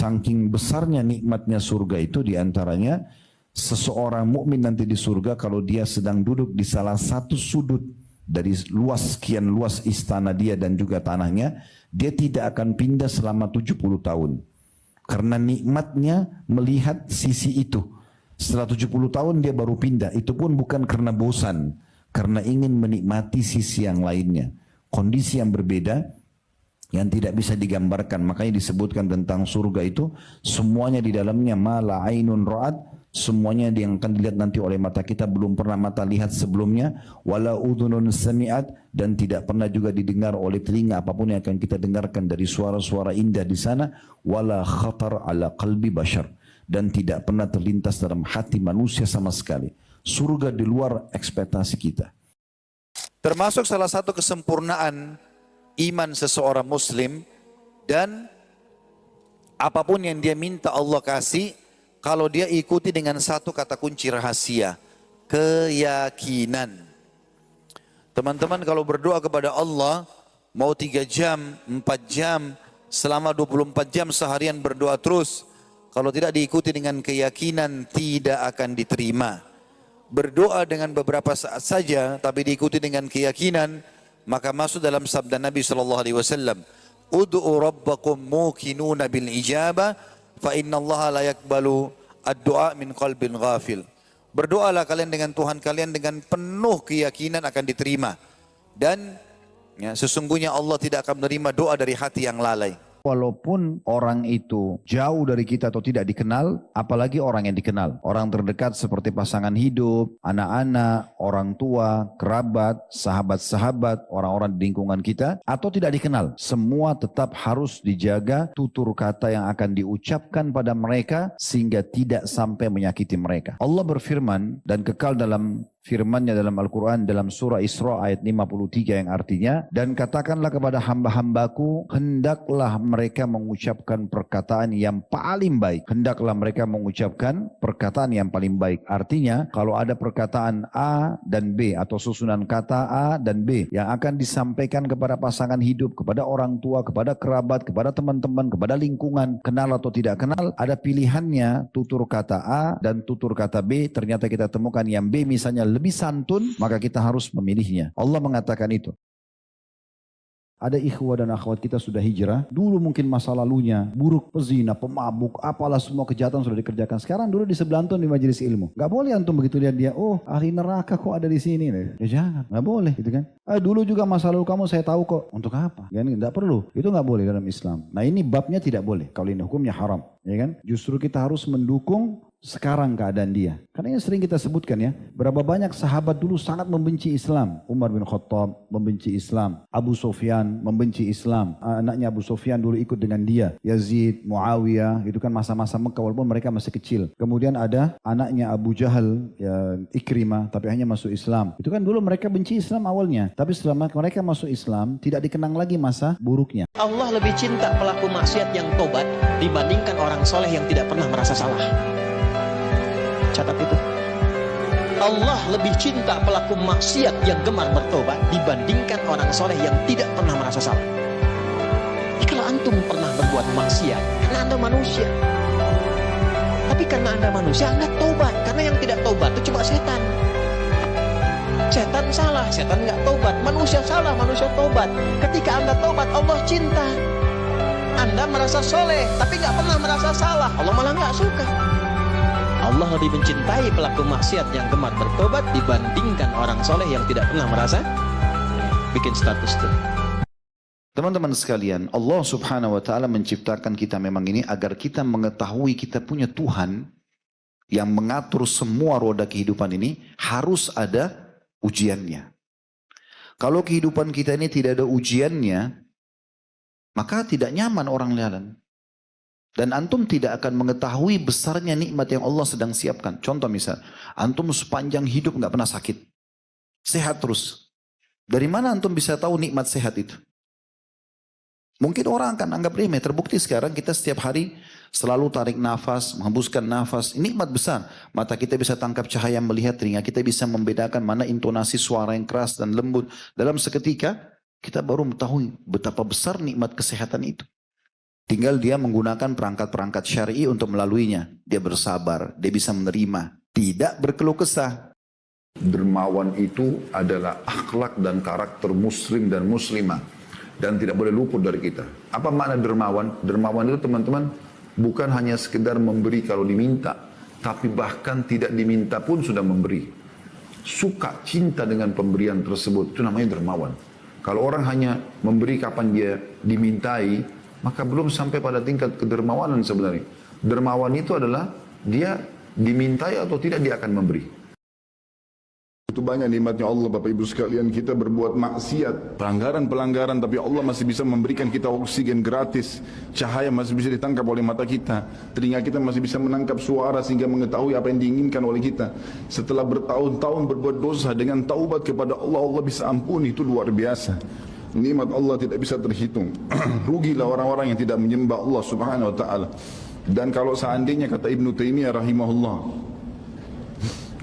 Saking besarnya nikmatnya surga itu, diantaranya seseorang mukmin nanti di surga kalau dia sedang duduk di salah satu sudut dari sekian luas istana dia dan juga tanahnya, dia tidak akan pindah selama 70 tahun. Karena nikmatnya melihat sisi itu. Setelah 70 tahun dia baru pindah. Itu pun bukan karena bosan, karena ingin menikmati sisi yang lainnya. Kondisi yang berbeda yang tidak bisa digambarkan. Makanya disebutkan tentang surga itu, semuanya di dalamnya ma la ainun ra'at, semuanya yang akan dilihat nanti oleh mata kita belum pernah mata lihat sebelumnya, wala udhunun sami'at, dan tidak pernah juga didengar oleh telinga apapun yang akan kita dengarkan dari suara-suara indah di sana, wala khatar ala qalbi bashar, dan tidak pernah terlintas dalam hati manusia sama sekali. Surga di luar ekspektasi kita. Termasuk salah satu kesempurnaan iman seseorang muslim, dan apapun yang dia minta Allah kasih, kalau dia ikuti dengan satu kata kunci rahasia, keyakinan. Teman-teman kalau berdoa kepada Allah, mau 3 jam, 4 jam, selama 24 jam seharian berdoa terus, kalau tidak diikuti dengan keyakinan tidak akan diterima. Berdoa dengan beberapa saat saja, tapi diikuti dengan keyakinan, maka masuk dalam sabda Nabi SAW, Ud'u rabbakum muqinuna bil ijabah, fa inna Allah la yakbalu ad-du'a min qalbin ghafil. Berdoalah kalian dengan Tuhan kalian dengan penuh keyakinan akan diterima. Dan sesungguhnya Allah tidak akan menerima doa dari hati yang lalai. Walaupun orang itu jauh dari kita atau tidak dikenal, apalagi orang yang dikenal. Orang terdekat seperti pasangan hidup, anak-anak, orang tua, kerabat, sahabat-sahabat, orang-orang di lingkungan kita, atau tidak dikenal. Semua tetap harus dijaga tutur kata yang akan diucapkan pada mereka sehingga tidak sampai menyakiti mereka. Allah berfirman dan kekal dalam firman-Nya dalam Al-Quran dalam surah Isra ayat 53 yang artinya, dan katakanlah kepada hamba-hambaku, hendaklah mereka mengucapkan perkataan yang paling baik. Hendaklah mereka mengucapkan perkataan yang paling baik. Artinya kalau ada perkataan A dan B atau susunan kata A dan B yang akan disampaikan kepada pasangan hidup, kepada orang tua, kepada kerabat, kepada teman-teman, kepada lingkungan, kenal atau tidak kenal, ada pilihannya tutur kata A dan tutur kata B. Ternyata kita temukan yang B misalnya lebih santun, maka kita harus memilihnya. Allah mengatakan itu. Ada ikhwah dan akhwat kita sudah hijrah. Dulu mungkin masa lalunya buruk, pezina, pemabuk, apalah semua kejahatan sudah dikerjakan. Sekarang dulu di sebelah antum di majelis ilmu. Gak boleh antum begitu lihat dia, oh ahli neraka kok ada di sini. Ya jangan, gak boleh gitu kan. Dulu juga masa lalu kamu saya tahu kok. Untuk apa? Ya gak perlu. Itu gak boleh dalam Islam. Nah ini babnya tidak boleh. Kalau ini hukumnya haram. Ya kan? Justru kita harus mendukung sekarang keadaan dia. Karena yang sering kita sebutkan ya, berapa banyak sahabat dulu sangat membenci Islam. Umar bin Khattab membenci Islam. Abu Sufyan membenci Islam. Anaknya Abu Sufyan dulu ikut dengan dia. Yazid, Muawiyah, itu kan masa-masa Mekah walaupun mereka masih kecil. Kemudian ada anaknya Abu Jahal, ya, Ikrimah, tapi hanya masuk Islam. Itu kan dulu mereka benci Islam awalnya. Tapi setelah mereka masuk Islam, tidak dikenang lagi masa buruknya. Allah lebih cinta pelaku maksiat yang tobat dibandingkan orang soleh yang tidak pernah merasa salah. Catat itu. Allah lebih cinta pelaku maksiat yang gemar bertobat dibandingkan orang soleh yang tidak pernah merasa salah. Jadi kalau antum pernah berbuat maksiat, karena anda manusia. Tapi karena anda manusia, anda tobat. Karena yang tidak tobat itu cuma setan. Setan salah, setan nggak tobat. Manusia salah, manusia tobat. Ketika anda tobat, Allah cinta. Anda merasa soleh, tapi nggak pernah merasa salah. Allah malah nggak suka. Allah lebih mencintai pelaku maksiat yang gemar bertobat dibandingkan orang soleh yang tidak pernah merasa bikin status itu. Teman-teman sekalian, Allah subhanahu wa ta'ala menciptakan kita memang ini agar kita mengetahui kita punya Tuhan yang mengatur semua roda kehidupan ini, harus ada ujiannya. Kalau kehidupan kita ini tidak ada ujiannya, maka tidak nyaman orang jalan. Dan antum tidak akan mengetahui besarnya nikmat yang Allah sedang siapkan. Contoh misal, antum sepanjang hidup nggak pernah sakit. Sehat terus. Dari mana antum bisa tahu nikmat sehat itu? Mungkin orang akan anggap remeh. Terbukti sekarang kita setiap hari selalu tarik nafas, menghembuskan nafas. Ini nikmat besar. Mata kita bisa tangkap cahaya melihat, telinga kita bisa membedakan mana intonasi suara yang keras dan lembut. Dalam seketika, kita baru mengetahui betapa besar nikmat kesehatan itu. Tinggal dia menggunakan perangkat-perangkat syar'i untuk melaluinya. Dia bersabar, dia bisa menerima, tidak berkeluh kesah. Dermawan itu adalah akhlak dan karakter muslim dan muslimah. Dan tidak boleh luput dari kita. Apa makna dermawan? Dermawan itu teman-teman bukan hanya sekedar memberi kalau diminta. Tapi bahkan tidak diminta pun sudah memberi. Suka, cinta dengan pemberian tersebut. Itu namanya dermawan. Kalau orang hanya memberi kapan dia dimintai, maka belum sampai pada tingkat kedermawanan sebenarnya. Dermawan itu adalah dia dimintai atau tidak dia akan memberi. Itu banyak nikmatnya Allah Bapak Ibu sekalian, kita berbuat maksiat, pelanggaran-pelanggaran, tapi Allah masih bisa memberikan kita oksigen gratis, cahaya masih bisa ditangkap oleh mata kita, telinga kita masih bisa menangkap suara sehingga mengetahui apa yang diinginkan oleh kita. Setelah bertahun-tahun berbuat dosa, dengan taubat kepada Allah, Allah bisa ampuni. Itu luar biasa. Nikmat Allah tidak bisa terhitung. Rugilah orang-orang yang tidak menyembah Allah Subhanahu wa taala. Dan kalau seandainya, kata Ibnu Taimiyah rahimahullah,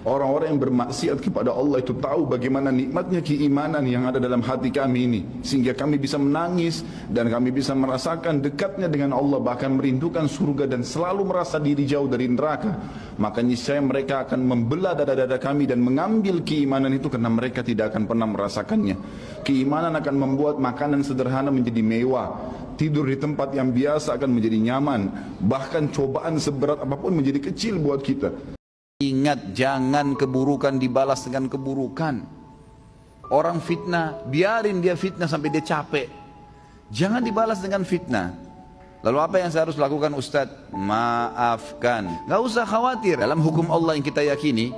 orang-orang yang bermaksiat kepada Allah itu tahu bagaimana nikmatnya keimanan yang ada dalam hati kami ini, sehingga kami bisa menangis dan kami bisa merasakan dekatnya dengan Allah, bahkan merindukan surga dan selalu merasa diri jauh dari neraka. Maka niscaya mereka akan membelah dada-dada kami dan mengambil keimanan itu, karena mereka tidak akan pernah merasakannya. Keimanan akan membuat makanan sederhana menjadi mewah, tidur di tempat yang biasa akan menjadi nyaman, bahkan cobaan seberat apapun menjadi kecil buat kita. Ingat, jangan keburukan dibalas dengan keburukan. Orang fitnah, biarin dia fitnah sampai dia capek. Jangan dibalas dengan fitnah. Lalu apa yang saya harus lakukan, Ustadz? Maafkan. Gak usah khawatir. Dalam hukum Allah yang kita yakini,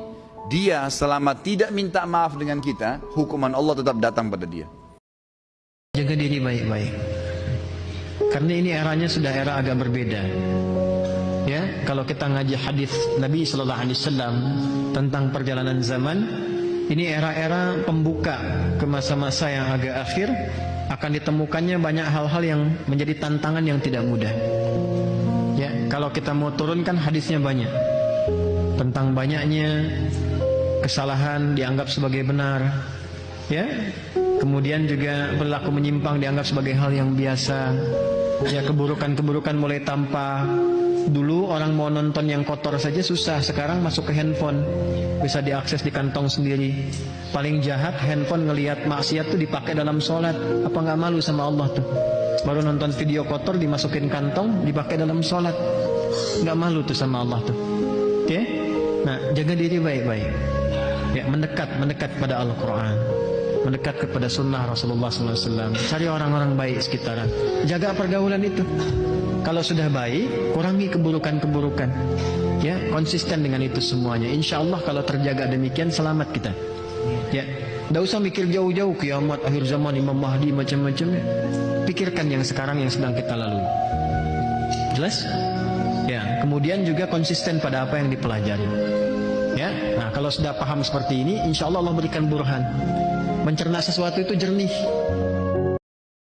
dia selama tidak minta maaf dengan kita, hukuman Allah tetap datang pada dia. Jaga diri baik-baik. Karena ini eranya sudah era agak berbeda. Ya, kalau kita ngaji hadis Nabi Sallallahu Alaihi Wasallam tentang perjalanan zaman, ini era-era pembuka ke masa-masa yang agak akhir, akan ditemukannya banyak hal-hal yang menjadi tantangan yang tidak mudah. Ya, kalau kita mau turunkan hadisnya banyak, tentang banyaknya kesalahan dianggap sebagai benar, ya, kemudian juga perilaku menyimpang dianggap sebagai hal yang biasa, ya, keburukan-keburukan mulai tampak. Dulu orang mau nonton yang kotor saja susah, sekarang masuk ke handphone, bisa diakses di kantong sendiri. Paling jahat handphone ngelihat maksiat tuh dipakai dalam sholat. Apa nggak malu sama Allah tuh? Baru nonton video kotor dimasukin kantong, dipakai dalam sholat. Nggak malu tuh sama Allah tuh. Oke? Nah, jaga diri baik-baik. Ya, mendekat pada Al-Quran, mendekat kepada sunnah Rasulullah SAW. Cari orang-orang baik sekitaran. Jaga pergaulan itu. Kalau sudah baik, kurangi keburukan-keburukan. Ya, konsisten dengan itu semuanya. Insya Allah kalau terjaga demikian, selamat kita. Ya, tidak usah mikir jauh-jauh kiamat, akhir zaman, Imam Mahdi, macam-macam. Pikirkan yang sekarang yang sedang kita lalui. Jelas? Ya, kemudian juga konsisten pada apa yang dipelajari. Ya, nah kalau sudah paham seperti ini, insya Allah Allah berikan burhan. Mencerna sesuatu itu jernih.